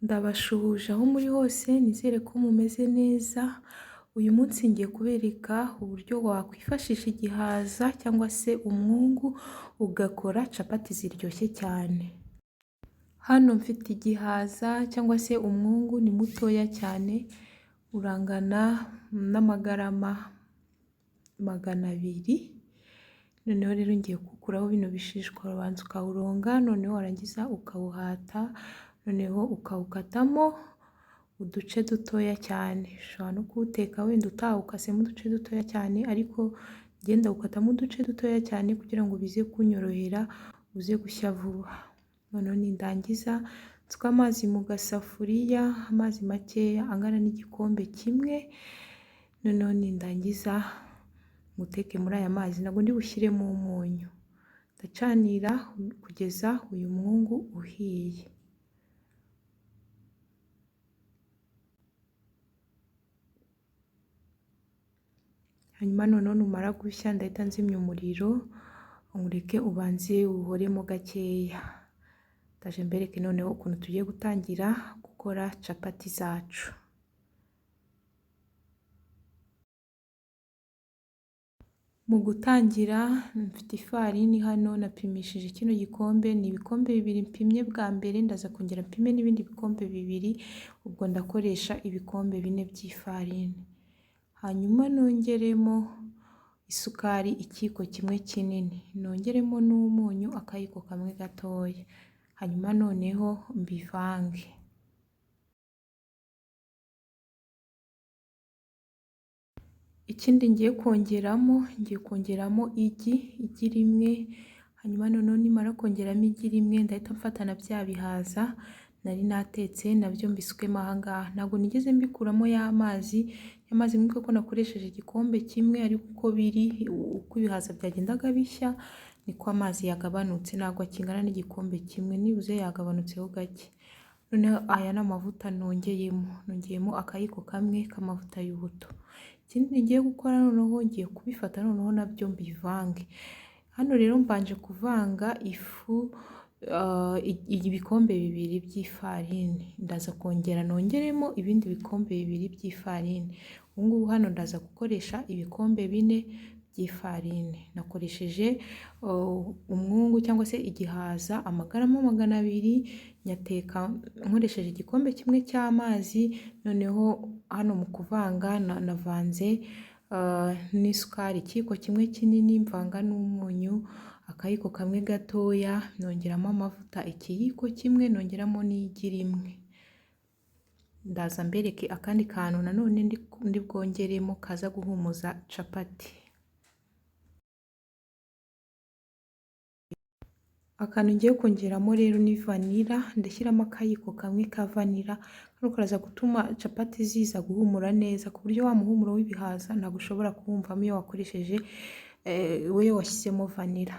Ndabashuhuje aho muri hose nizere ko mumeze neza. Uyu munsi ngiye kubereka uburyo wakwifashisha igihaza cyangwa se umwungu ugakora capati ziryoshye cyane. Hano mfite igihaza cyangwa se umwungu, ni mutoya cyane, urangana n'amagarama 200. Noneho rero ngiye gukuraho bino bishishwa, ubanza ukawuronga, noneho warangiza ukawuhata, noneho ukawukatamo uduce dutoya cyane. Ushobora no kuwuteka wenda utawukasemo uduce dutoya cyane, ariko ngenda ukatamo uduce dutoya cyane kugira ngo bize kunyorohera, uze gushya vuba. Noneho nindangiza nsuka amazi mu gasafuriya, amazi makeya angana n'igikombe kimwe. Noneho nindangiza muteke muri aya mazi, ntabwo ndi bushyiremo umunyu. Ndacanira kugeza uyu mwungu uhiye. Hanyuma noneho numara gushya ndahita nzimya umuriro, nkureke ubanze uhoremo gakeya. Ndaje mbereke noneho ukuntu tugiye gutangira gukora capati zacu. Mu gutangira mfite ifarini hano, napimishije kino gikombe, ni ibikombe 2 mpimye bwa mbere, ndaza kongera mpime n'ibindi bikombe 2, ubwo ndakoresha ibikombe 4 by'ifarini. Hanyuma nongeremo isukari ikiyiko kimwe kinini, nongeremo n'umunyu akayiko kamwe gatoya. Hanyuma noneho mbivange. Ikindi ngiye kongeramo igi rimwe. Hanyuma noneho nimara kongeramo igi rimwe ndahita mfata na bya bihaza nari natetse nabyo mbisukemo aha ngaha. Ntabwo nigeze mbikuramo y'amazi mwibuke ko nakoresheje igikombe kimwe, ariko uko ibihaza byagendaga bishya niko amazi yagabanutse, ntabwo kingana n'igikombe kimwe, nibuze yagabanutseho gake. Noneho aya ni amavuta nongeyemo akayiko kamwe k'amavuta y'ubuto. Ikindi ngiye gukora noneho, ngiye kubifata noneho nabyo mbivange. Hano rero mbanje kuvanga ifu ibikombe 2 by'ifarini, ndaza kongera nongeremo ibindi bikombe 2 by'ifarini. Ubu ngubu hano ndaza gukoresha ibikombe 4 by'ifarini. Nakoresheje umwungu cyangwa se igihaza amagarama 200, nyateka nkoresheje igikombe kimwe cy'amazi. Noneho hano mu kuvanga navanze n'isukari ikiyiko kimwe kinini, mvanga n'umunyu akayiko kamwe gatoya, nongeramo amavuta ikiyiko kimwe, nongeramo n'igi rimwe. Ndaza mbereke akandi kantu nanone ndi bwongeremo kaza guhumuza capati. Akantu ngiye kongeramo rero ni vanira, ndashyiramo akayiko kamwe ka vanira. Kano karaza gutuma capati ziza guhumura neza, ku buryo wa muhumuro w'ibihaza ntabwo ushobora kuwumvamo iyo wakoresheje we washyizemo vanira.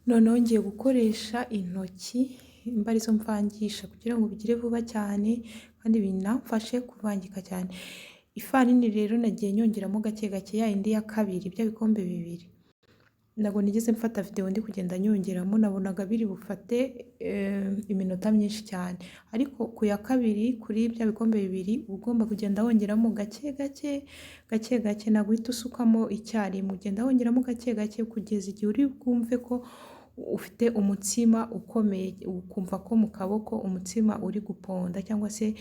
Noneho ngiye gukoresha intoki mba arizo mvangisha kugira ngo bigire vuba cyane kandi binamfashe kuvangika cyane. Ifarini rero nagiye nyongeramo gake gake, ya indi ya kabiri, bya bikombe 2. Ntabwo nigeze mfata video ndi kugenda nyongeramo, nabonaga biri bufate iminota myinshi cyane, ariko ku ya kabiri kuri bya bikombe 2 ugomba kugenda wongeramo gake gake, ntabwo uhita usukamo icyarimwe, ugenda wongeramo gake gake kugeza igihe uri bwumve ko ufite umutsima ukomeye, ukumva ko mu kaboko umutsima uri guponda cyangwa se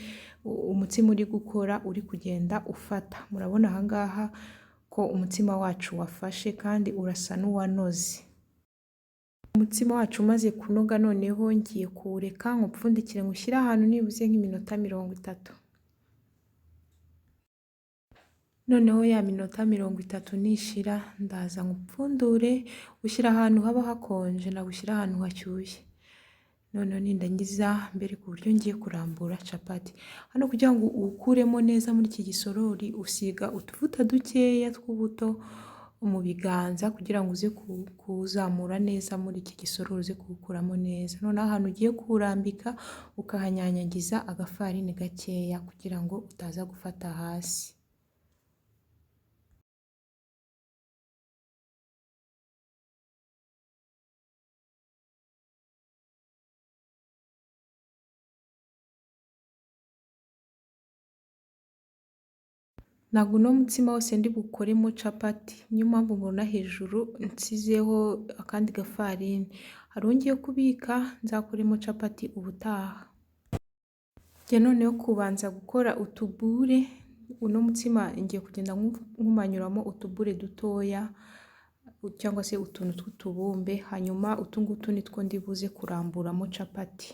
umutsima uri gukora, uri kugenda ufata. Murabona aha ngaha ko umutsima wacu wafashe kandi urasa n'uwanoze. Umutsima wacu umaze kunoga, noneho ngiye kuwureka nkupfundikire ngushyire ahantu nibuze nk'iminota 30. Noneho ya minota 30 nishira, ndaza nkupfundure, ushyira ahantu haba hakonje, nagushyira ahantu hashyushye. Noneho nindangiza mbere ku buryo ngiye kurambura capati. Hano kugira ngo ukuremo neza muri iki gisorori, usiga utuvuta dukeya tw'ubuto mu biganza kugira ngo uze kuzamura neza muri iki gisorori, uze kuwukuramo neza. Noneho ahantu ugiye kuwurambika ukahanyanyagiza agafarini gakeya kugira ngo utaza gufata hasi. ntabwo uno mutsima wose ndi bukoremo capati, niyo mpamvu mubona hejuru nsizeho akandi gafarini, hari uwo ngiye kubika nzakoremo capati ubutaha. Njye noneho kubanza gukora utubure, uno mutsima ngiye kugenda nkumanyuramo utubure dutoya cyangwa se utuntu tw'utubumbe, hanyuma utu ngutu nitwo ndi buze kuramburamo capati.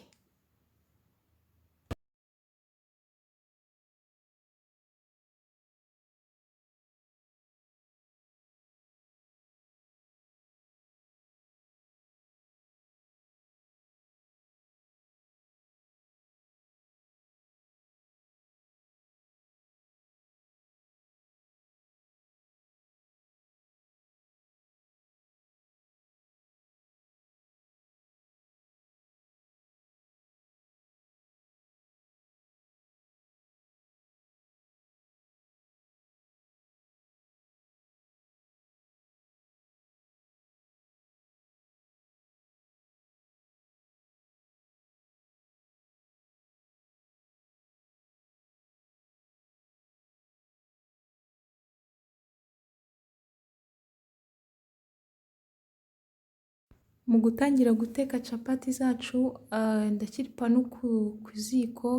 Mu gutangira guteka capati zacu ndashyira ipanu ku ziko,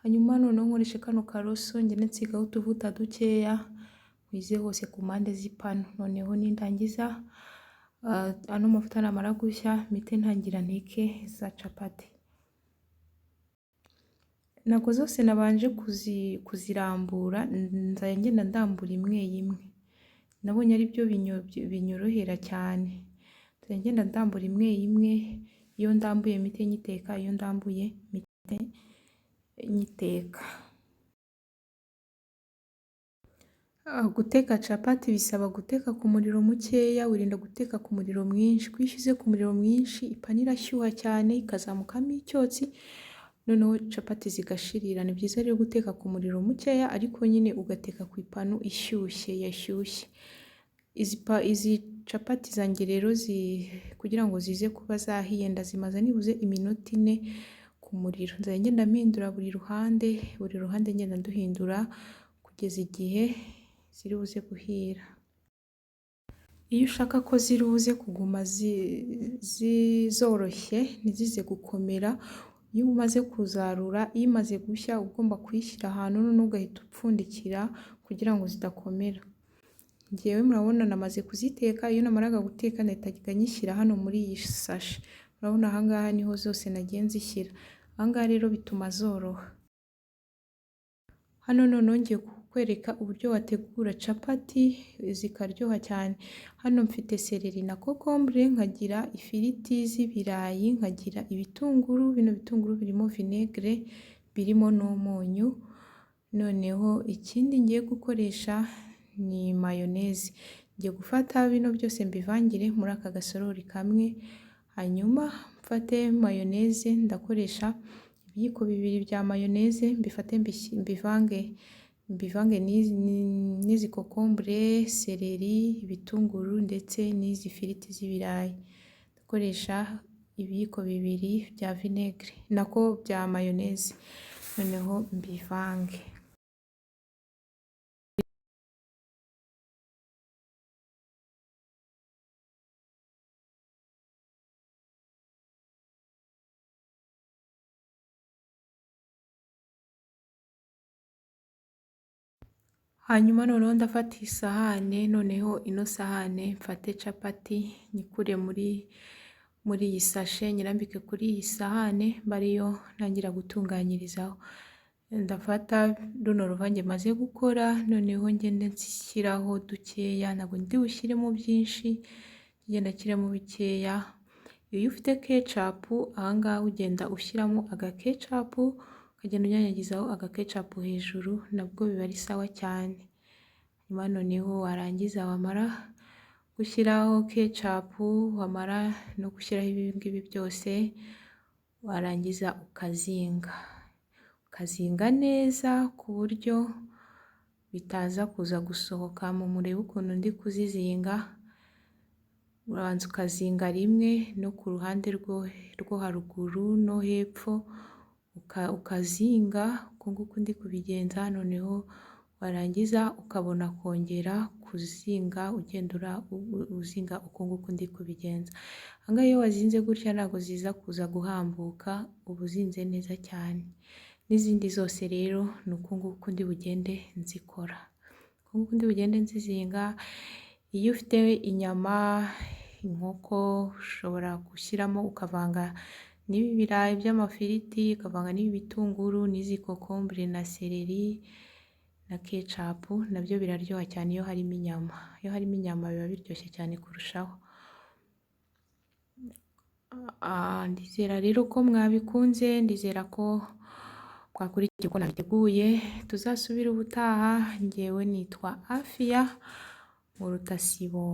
hanyuma noneho nkoresha kano karoso ngende nsigaho utuvuta dukeya nkwize hose ku mpande z'ipanu, noneho nindangiza ano mavuta namara gushya mpite ntangira nteke za capati. Ntabwo zose nabanje kuzirambura, nzajya ngenda ndambura imwe imwe, nabonye ari byo binyorohera cyane. Nzajya ngenda ndambura imwe imwe, iyo ndambuye mpite nyiteka, iyo ndambuye mpite nyiteka. Guteka capati bisaba guteka ku muriro mukeya, wirinda guteka ku muriro mwinshi, kuko iyo ushyize ku muriro mwinshi ipanu irashyuha cyane ikazamukamo icyotsi, noneho capati zigashirira. Ni byiza rero guteka ku muriro mukeya, ariko nyine ugateka ku ipanu ishyushye yashyushye. Izi capati zanjye rero kugira ngo zize kuba zahiye ndazimaza nibuze iminota 4 ku muriro. Nzajya ngenda mpindura buri ruhande ngenda nduhindura kugeza igihe ziri buze guhira. Iyo ushaka ko ziri buze kuguma zoroshye ntizize gukomera, iyo umaze kuzarura imaze gushya ugomba kuyishyira ahantu noneho ugahita upfundikira kugira ngo zidakomera. Njyewe murabona namaze kuziteka, iyo namaraga guteka nahitaga nyishyira hano muri iyi sashi, murabona ahangaha niho zose nagiye nzishyira, ahangaha rero bituma zoroha. Hano noneho ngiye kukwereka uburyo wategura capati zikaryoha cyane. Hano mfite seleri na kokombure, nkagira ifiriti z'ibirayi, nkagira ibitunguru, bino bitunguru birimo vinegere birimo n'umunyu. Noneho ikindi ngiye gukoresha ni mayoneze. Ngiye gufata bino byose mbivangire muri aka gasorori kamwe, hanyuma mfate mayoneze, ndakoresha ibiyiko 2 bya mayoneze, mbifate mbivange n'izi kokombure, seleri, ibitunguru ndetse n'izi firiti z'ibirayi. Ndakoresha ibiyiko 2 bya vinegere nako bya mayoneze, noneho mbivange. Hanyuma noneho ndafata isahane, noneho ino sahane mfate capati nyikure muri iyi sashe, nyirambike kuri iyi sahane bariyo ntangira gutunganyirizaho. Ndafata runo ruvange maze gukora, noneho ngende nshyiraho dukeya, ntabwo ndi bushyiremo byinshi, ngenda nshyiramo bikeya. Iyo ufite ketchup ahangaha ugenda ushyiramo ketchup, ukagenda unyanyagizaho ketchup hejuru, nabwo biba ari sawa cyane. Nyuma noneho warangiza wamara gushyiraho ketchup, wamara no gushyiraho ibi ngibi byose, warangiza ukazinga neza ku buryo bitaza kuza gusohoka. Murebe ukuntu ndi kuzizinga, urabanza ukazinga rimwe no ku ruhande rwo haruguru no hepfo, ukazinga uko nguko ndi kubigenza. Noneho warangiza ukabona kongera kuzinga ugenda uzinga uko nguko ndi kubigenza. Aha ngaha iyo wazinze gutya ntabwo ziza kuza guhambuka, uba uzinze neza cyane. N'izindi zose rero ni uku nguku ndi bugende nzikora, uku nguku ndi bugende nzizinga. Iyo ufite inyama, inkoko, ushobora gushyiramo ukavanga n'ibi birayi by'amafiriti, ukavanga n'ibi bitunguru, n'izi kokombure na seleri na ketchup, nabyo biraryoha cyane iyo harimo inyama. Iyo harimo inyama biba biryoshye cyane kurushaho. Ndizera rero ko mwabikunze, ndizera ko mwakurikiye uko nabiteguye. Tuzasubire ubutaha. Njyewe nitwa Afia mu Rutasibo.